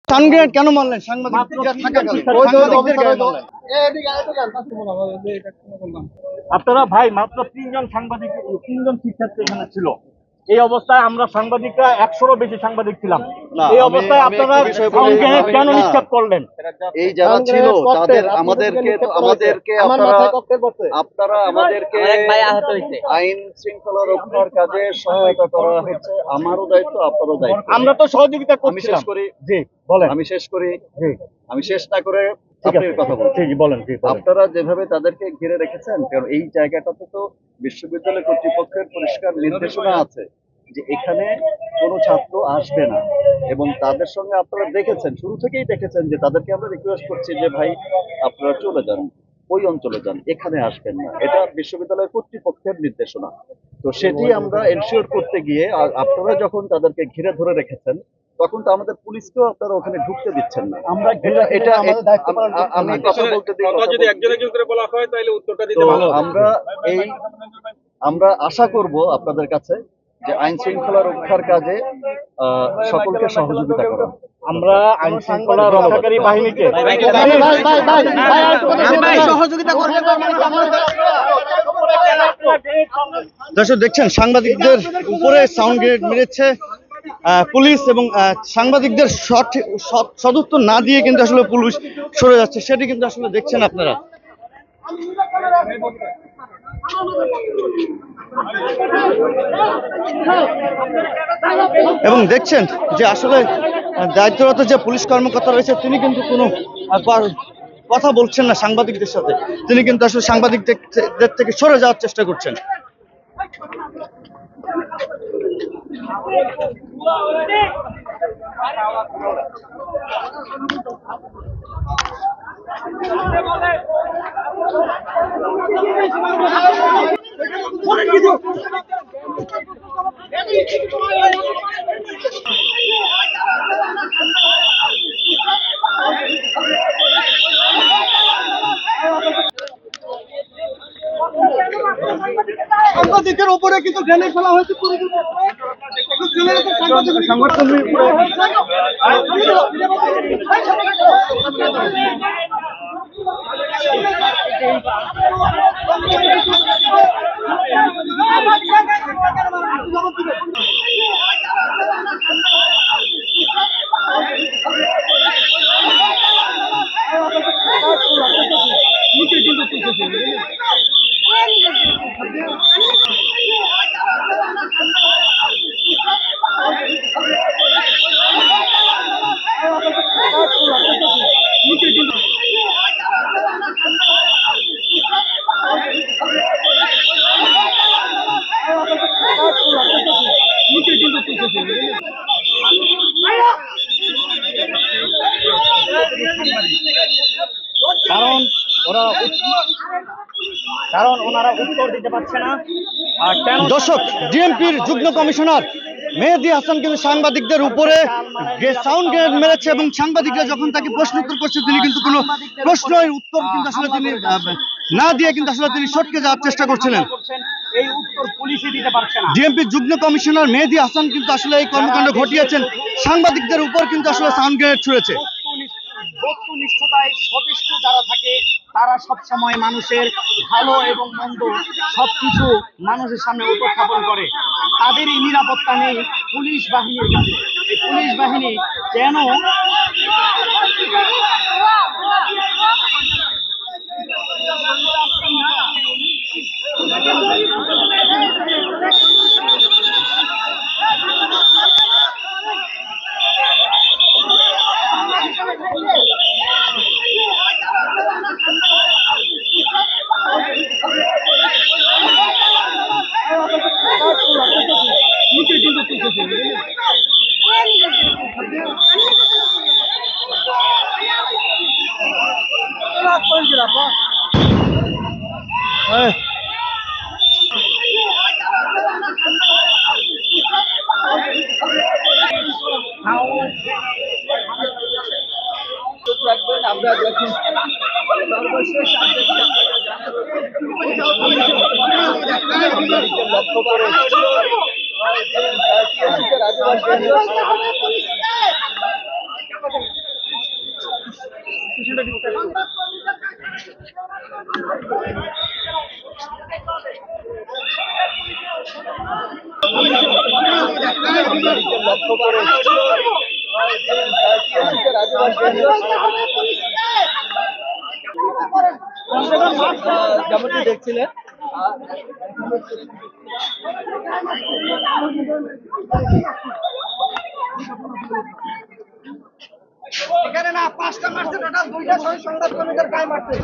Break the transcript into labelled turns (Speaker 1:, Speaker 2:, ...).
Speaker 1: সানগ্রেড কেন মারলেন সাংবাদিকরা থাকাকালীন? সাংবাদিকদের কেন মারলেন?
Speaker 2: আপনারা ভাই মাত্র তিনজন শিক্ষার্থী এখানে ছিল। এই অবস্থায় আমরা সাংবাদিকরা 100-এরও বেশি সাংবাদিক ছিলাম। এই অবস্থায় আপনারা কেন নিক্ষেপ করলেন?
Speaker 3: এই যারা ছিল তাদের আমাদেরকে আপনারা আমাদেরকে আইন শৃঙ্খলা রক্ষার কাজে সহায়তা করা হচ্ছে। আমারও দায়িত্ব, আপনারও দায়িত্ব।
Speaker 2: আমরা তো সহযোগিতা করছিলাম।
Speaker 3: আমি শেষ করি।
Speaker 2: জি বলেন।
Speaker 3: আমি শেষ না করে আপনার কথা বলছি।
Speaker 2: বলেন।
Speaker 3: আপনারা যেভাবে তাদেরকে ঘিরে রেখেছেন, কারণ এই জায়গাটাতে তো বিশ্ববিদ্যালয় কর্তৃপক্ষের পরিষ্কার নির্দেশনা আছে যে এখানে কোনো ছাত্র আসবে না, এবং তাদের সঙ্গে আপনারা শুরু থেকেই দেখেছেন যে তাদেরকে আমরা রিকোয়েস্ট করছি যে ভাই আপনারা চলে যান, ওই অঞ্চলে যান, এখানে আসবেন না। এটা বিশ্ববিদ্যালয় কর্তৃপক্ষের নির্দেশনা। তো সেটি আমরা এনশিওর করতে গিয়ে আপনারা যখন তাদেরকে ঘিরে ধরে রেখেছেন, তখন তো আমাদের পুলিশকেও আপনারা ওখানে ঢুকতে দিচ্ছেন না। আমরা এটা আমি কথা বলতে দিই, যদি একজন করে বলা হয় তাহলে উত্তরটা দিতে ভালো। আমরা আশা করব আপনাদের কাছে যে আইন শৃঙ্খলা রক্ষার কাজে সকলকে সহযোগিতা করা।
Speaker 2: আমরা আইন শৃঙ্খলা রক্ষাকারী বাহিনীকে
Speaker 1: সহযোগিতা করবেন। দর্শক দেখছেন সাংবাদিকদের উপরে সাউন্ড গ্রেনেড মেরেছে পুলিশ, এবং সাংবাদিকদের সদুত্তর না দিয়ে কিন্তু আসলে পুলিশ সরে যাচ্ছে, সেটি কিন্তু আসলে দেখছেন আপনারা। এবং দেখছেন যে আসলে দায়িত্বরত যে পুলিশ কর্মকর্তা রয়েছে তিনি কিন্তু কোনো কথা বলছেন না সাংবাদিকদের সাথে, তিনি কিন্তু আসলে সাংবাদিকদের থেকে সরে যাওয়ার চেষ্টা করছেন। সাংবাদিকের উপরে কিন্তু গ্রেনেড ফেলা হয়েছে।
Speaker 2: কারণ ওনারা উত্তর দিতে পারছে না।
Speaker 1: দর্শক, ডিএমপির যুগ্ম কমিশনার মেহেদী হাসান কিন্তু সাংবাদিকদের উপরে সাউন্ড গ্রেনেড মেরেছে, এবং সাংবাদিকরা যখন তাকে প্রশ্ন উত্তর করছে তিনি কিন্তু কোনো প্রশ্নের উত্তর কিন্তু আসলে তিনি না দিয়ে কিন্তু আসলে তিনি সটকে যাওয়ার চেষ্টা করছিলেন।
Speaker 2: এই উত্তর পুলিশই দিতে পারছে না।
Speaker 1: ডিএমপির যুগ্ম কমিশনার মেহেদী হাসান কিন্তু আসলে এই কর্মকাণ্ড ঘটিয়েছেন, সাংবাদিকদের উপর কিন্তু আসলে সাউন্ড গ্রেনেড ছুঁড়েছে।
Speaker 2: বস্তুনিষ্ঠতায় সচেষ্ট যারা থাকে তারা সবসময় মানুষের ভালো এবং মন্দ সবকিছু মানুষের সামনে উপস্থাপন করে। তাদেরই নিরাপত্তা নেই পুলিশ বাহিনীর কাছে। এই পুলিশ বাহিনী কেন
Speaker 3: আমরা যখন সর্বশেষ লক্ষ্য করে যেমনটি দেখছিলেন
Speaker 2: এখানে না 5টা মারছে, টোটাল 2টা সংবাদ কর্মীদের গায়ে মারছে।